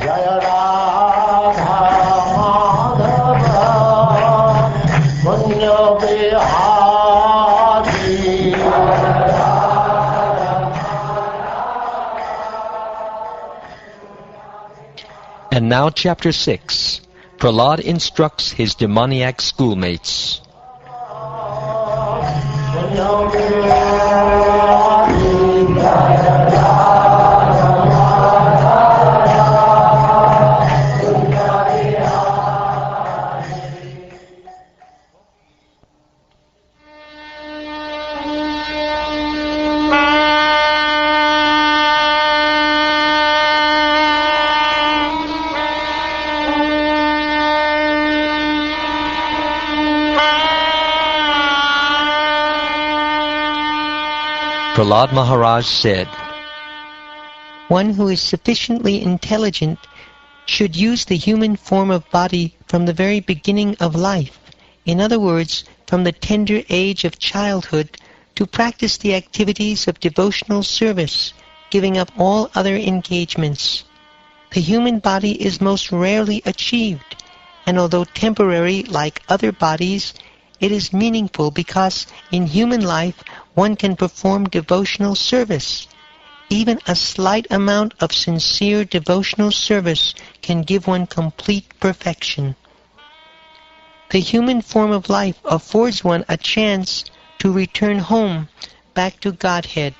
Jaya Radha Madhava Punya Bihari. And now Chapter 6. Prahlad instructs his demoniac schoolmates. Prahlad Maharaj said, "One who is sufficiently intelligent should use the human form of body from the very beginning of life, in other words, from the tender age of childhood, to practice the activities of devotional service, giving up all other engagements. The human body is most rarely achieved, and although temporary like other bodies, it is meaningful because in human life one can perform devotional service. Even a slight amount of sincere devotional service can give one complete perfection. The human form of life affords one a chance to return home, back to Godhead.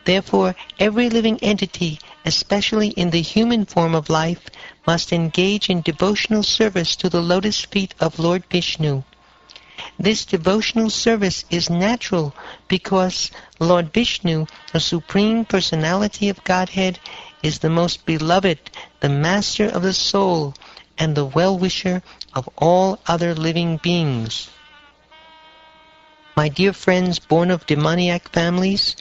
Therefore, every living entity, especially in the human form of life, must engage in devotional service to the lotus feet of Lord Vishnu. This devotional service is natural because Lord Vishnu, the Supreme Personality of Godhead, is the most beloved, the Master of the soul, and the well-wisher of all other living beings. My dear friends born of demoniac families,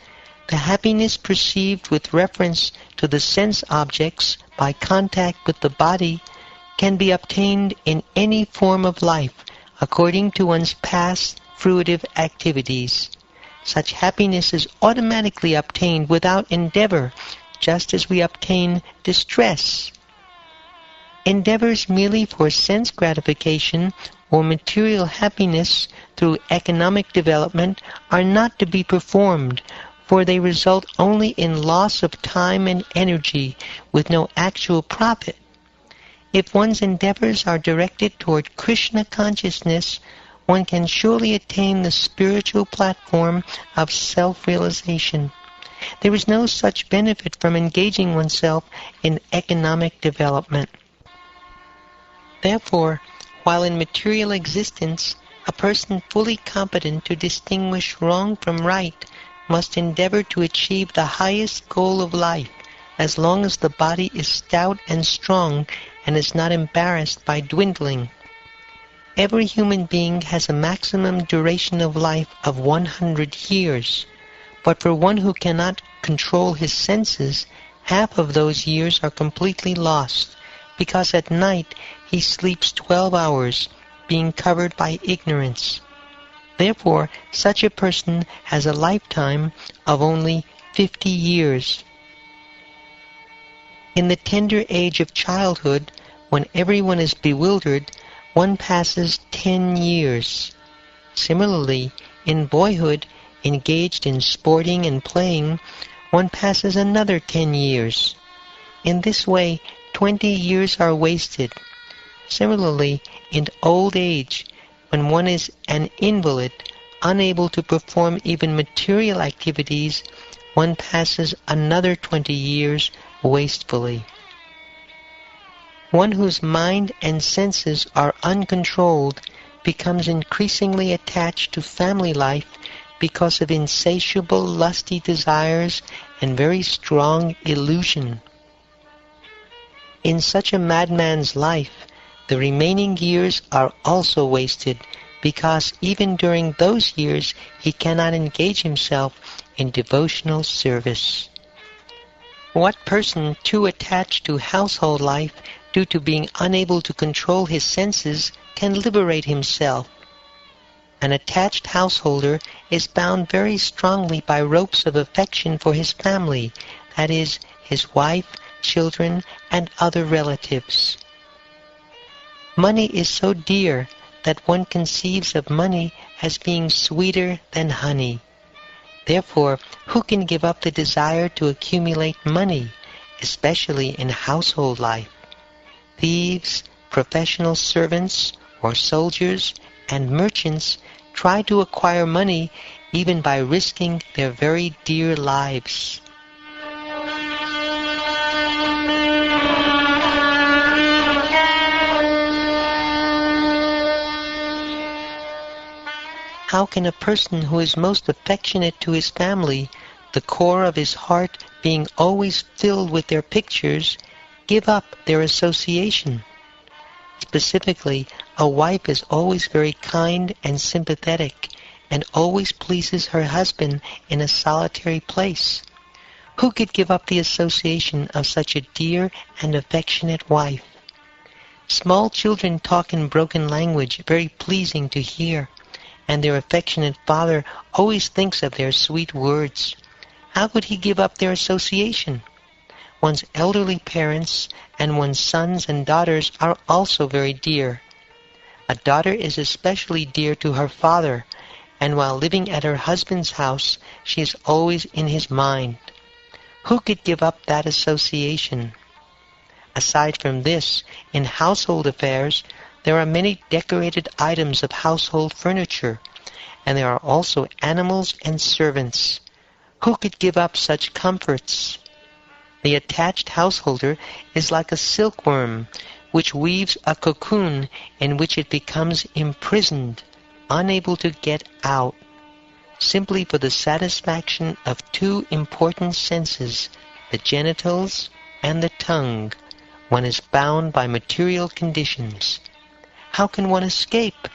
the happiness perceived with reference to the sense objects by contact with the body can be obtained in any form of life, according to one's past fruitive activities. Such happiness is automatically obtained without endeavor, just as we obtain distress. Endeavors merely for sense gratification or material happiness through economic development are not to be performed, for they result only in loss of time and energy with no actual profit. If one's endeavors are directed toward Krishna consciousness, one can surely attain the spiritual platform of self-realization. There is no such benefit from engaging oneself in economic development. Therefore, while in material existence, a person fully competent to distinguish wrong from right must endeavor to achieve the highest goal of life, as long as the body is stout and strong and is not embarrassed by dwindling. Every human being has a maximum duration of life of 100 years, but for one who cannot control his senses, half of those years are completely lost, because at night he sleeps 12 hours, being covered by ignorance. Therefore, such a person has a lifetime of only 50 years. In the tender age of childhood, when everyone is bewildered, one passes 10 years. Similarly, in boyhood, engaged in sporting and playing, one passes another 10 years. In this way, 20 years are wasted. Similarly, in old age, when one is an invalid, unable to perform even material activities, one passes another 20 years wastefully. One whose mind and senses are uncontrolled becomes increasingly attached to family life because of insatiable lusty desires and very strong illusion. In such a madman's life, the remaining years are also wasted because even during those years he cannot engage himself in devotional service. What person too attached to household life due to being unable to control his senses can liberate himself? An attached householder is bound very strongly by ropes of affection for his family, that is, his wife, children, and other relatives. Money is so dear that one conceives of money as being sweeter than honey. Therefore, who can give up the desire to accumulate money, especially in household life? Thieves, professional servants, or soldiers, and merchants try to acquire money even by risking their very dear lives. How can a person who is most affectionate to his family, the core of his heart being always filled with their pictures, give up their association? Specifically, a wife is always very kind and sympathetic, and always pleases her husband in a solitary place. Who could give up the association of such a dear and affectionate wife? Small children talk in broken language, very pleasing to hear, and their affectionate father always thinks of their sweet words. How could he give up their association? One's elderly parents and one's sons and daughters are also very dear. A daughter is especially dear to her father, and while living at her husband's house, she is always in his mind. Who could give up that association? Aside from this, in household affairs, there are many decorated items of household furniture, and there are also animals and servants. Who could give up such comforts? The attached householder is like a silkworm, which weaves a cocoon in which it becomes imprisoned, unable to get out. Simply for the satisfaction of two important senses, the genitals and the tongue, one is bound by material conditions. How can one escape?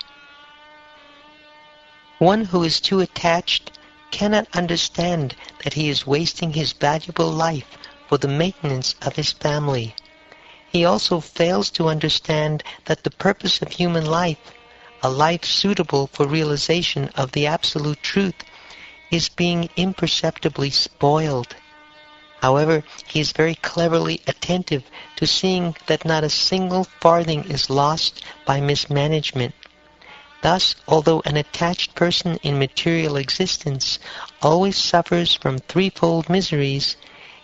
One who is too attached cannot understand that he is wasting his valuable life for the maintenance of his family. He also fails to understand that the purpose of human life, a life suitable for realization of the absolute truth, is being imperceptibly spoiled. However, he is very cleverly attentive to seeing that not a single farthing is lost by mismanagement. Thus, although an attached person in material existence always suffers from threefold miseries,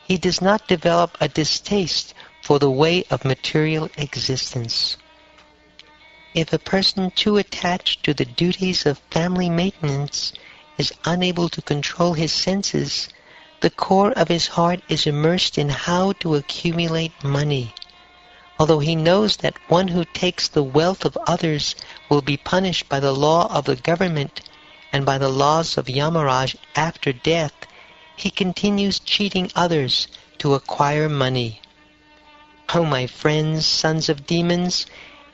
he does not develop a distaste for the way of material existence. If a person too attached to the duties of family maintenance is unable to control his senses, the core of his heart is immersed in how to accumulate money. Although he knows that one who takes the wealth of others will be punished by the law of the government and by the laws of Yamaraj after death, he continues cheating others to acquire money. Oh, my friends, sons of demons,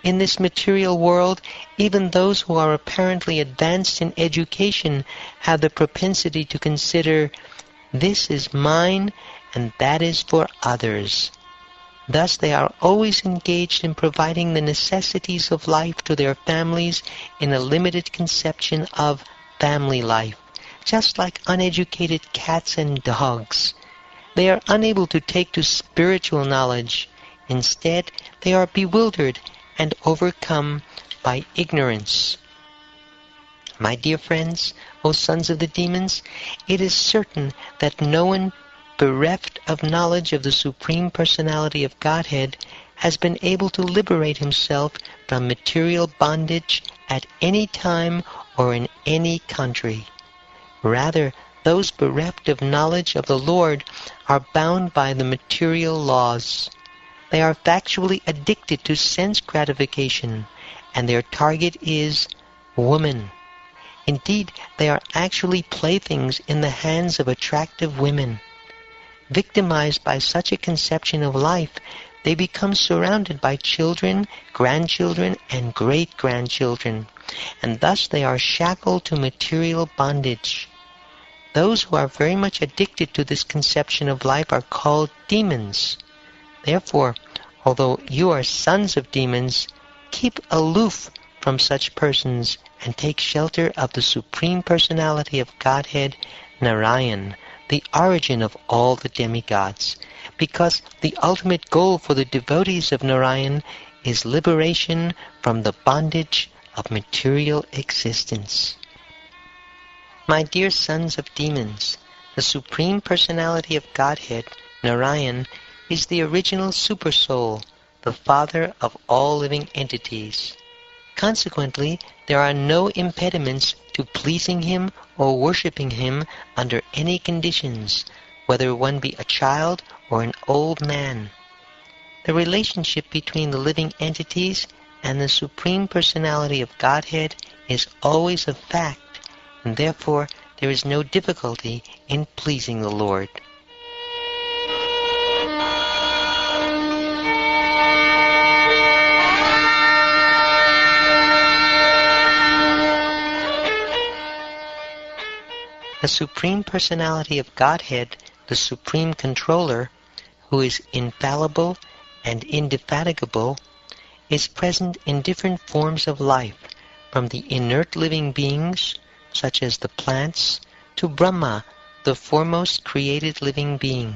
in this material world, even those who are apparently advanced in education have the propensity to consider, this is mine and that is for others. Thus they are always engaged in providing the necessities of life to their families in a limited conception of family life, just like uneducated cats and dogs. They are unable to take to spiritual knowledge. Instead, they are bewildered and overcome by ignorance. My dear friends, O sons of the demons, it is certain that no one bereft of knowledge of the Supreme Personality of Godhead has been able to liberate himself from material bondage at any time or in any country. Rather, those bereft of knowledge of the Lord are bound by the material laws. They are factually addicted to sense gratification, and their target is woman. Indeed, they are actually playthings in the hands of attractive women. Victimized by such a conception of life, they become surrounded by children, grandchildren, and great-grandchildren, and thus they are shackled to material bondage. Those who are very much addicted to this conception of life are called demons. Therefore, although you are sons of demons, keep aloof from such persons and take shelter of the Supreme Personality of Godhead, Narayan, the origin of all the demigods. because the ultimate goal for the devotees of Narayan is liberation from the bondage of material existence. My dear sons of demons, the Supreme Personality of Godhead, Narayan, is the original Supersoul, the father of all living entities. Consequently, there are no impediments to pleasing him or worshipping him under any conditions, whether one be a child or an old man. The relationship between the living entities and the Supreme Personality of Godhead is always a fact, and therefore there is no difficulty in pleasing the Lord. The Supreme Personality of Godhead, the Supreme Controller, who is infallible and indefatigable, is present in different forms of life, from the inert living beings, such as the plants, to Brahma, the foremost created living being.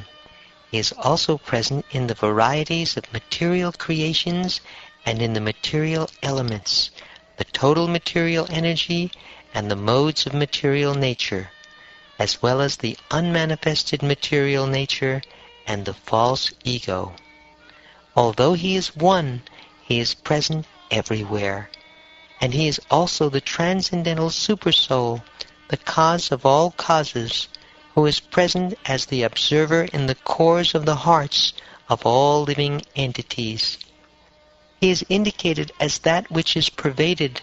He is also present in the varieties of material creations and in the material elements, the total material energy and the modes of material nature, as well as the unmanifested material nature and the false ego. Although he is one, he is present everywhere. And he is also the transcendental Supersoul, the cause of all causes, who is present as the observer in the cores of the hearts of all living entities. He is indicated as that which is pervaded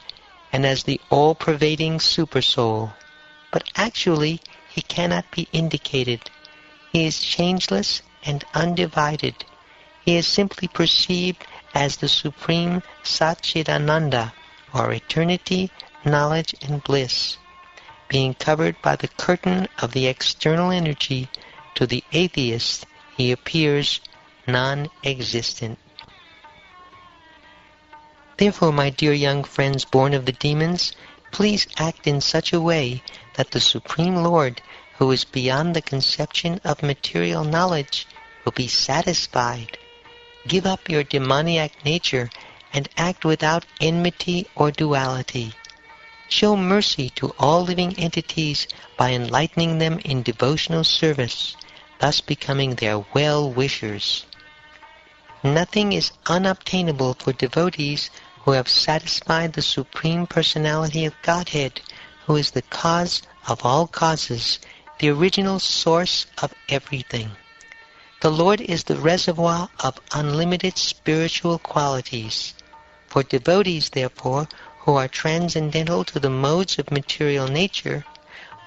and as the all-pervading Supersoul. But actually, he cannot be indicated. He is changeless and undivided. He is simply perceived as the Supreme Satchidananda, or eternity, knowledge, and bliss. Being covered by the curtain of the external energy, to the atheist he appears non-existent. Therefore, my dear young friends born of the demons, please act in such a way that the Supreme Lord, who is beyond the conception of material knowledge, will be satisfied. Give up your demoniac nature and act without enmity or duality. Show mercy to all living entities by enlightening them in devotional service, thus becoming their well-wishers. Nothing is unobtainable for devotees who have satisfied the Supreme Personality of Godhead, who is the cause of all causes, the original source of everything. The Lord is the reservoir of unlimited spiritual qualities. For devotees, therefore, who are transcendental to the modes of material nature,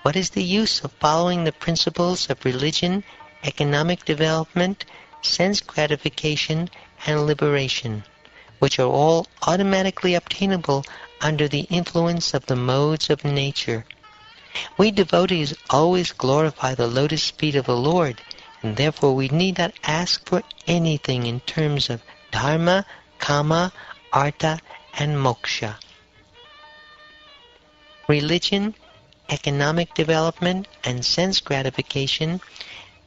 what is the use of following the principles of religion, economic development, sense gratification, and liberation, which are all automatically obtainable under the influence of the modes of nature? We devotees always glorify the lotus feet of the Lord, and therefore we need not ask for anything in terms of dharma, kama, artha, and moksha. Religion, economic development, and sense gratification,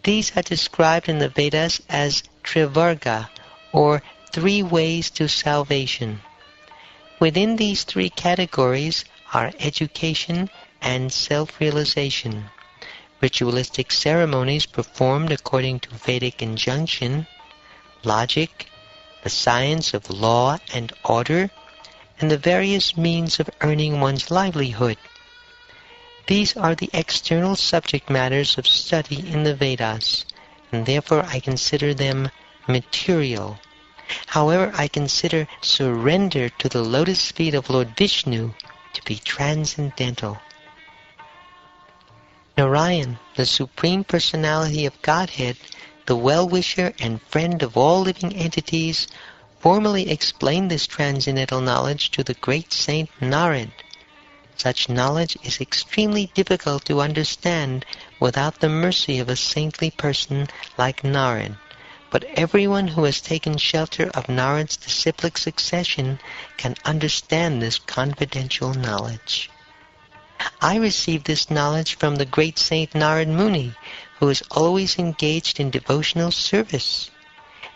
these are described in the Vedas as trivarga, or 3 ways to salvation. Within these 3 categories are education and self-realization, ritualistic ceremonies performed according to Vedic injunction, logic, the science of law and order, and the various means of earning one's livelihood. These are the external subject matters of study in the Vedas, and therefore I consider them material. However, I consider surrender to the lotus feet of Lord Vishnu to be transcendental. Narayan, the Supreme Personality of Godhead, the well-wisher and friend of all living entities, formally explained this transcendental knowledge to the great saint Narad. Such knowledge is extremely difficult to understand without the mercy of a saintly person like Narad, but everyone who has taken shelter of Narad's disciplic succession can understand this confidential knowledge. I received this knowledge from the great saint Narad Muni, who is always engaged in devotional service.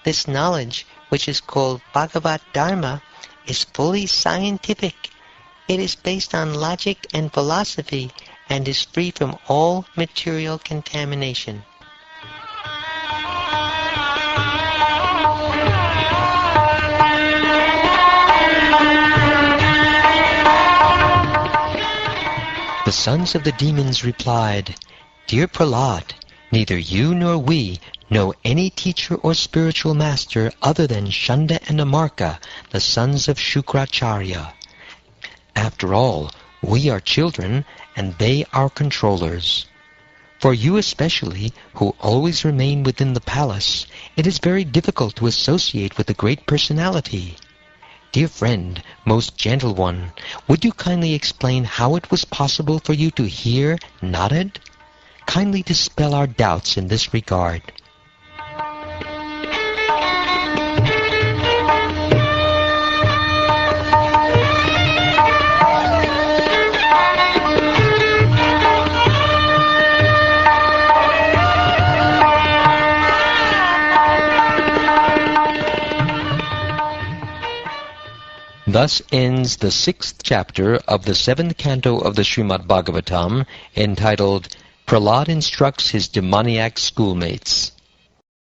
This knowledge, which is called Bhagavad Dharma, is fully scientific. It is based on logic and philosophy and is free from all material contamination. The sons of the demons replied, "Dear Prahlad, neither you nor we know any teacher or spiritual master other than Shanda and Amarka, the sons of Shukracharya. After all, we are children, and they are controllers. For you especially, who always remain within the palace, it is very difficult to associate with the great personality. Dear friend, most gentle one, would you kindly explain how it was possible for you to hear Narad? Kindly dispel our doubts in this regard." Thus ends the 6th chapter of the 7th canto of the Srimad Bhagavatam, entitled Prahlad Instructs His Demoniac Schoolmates.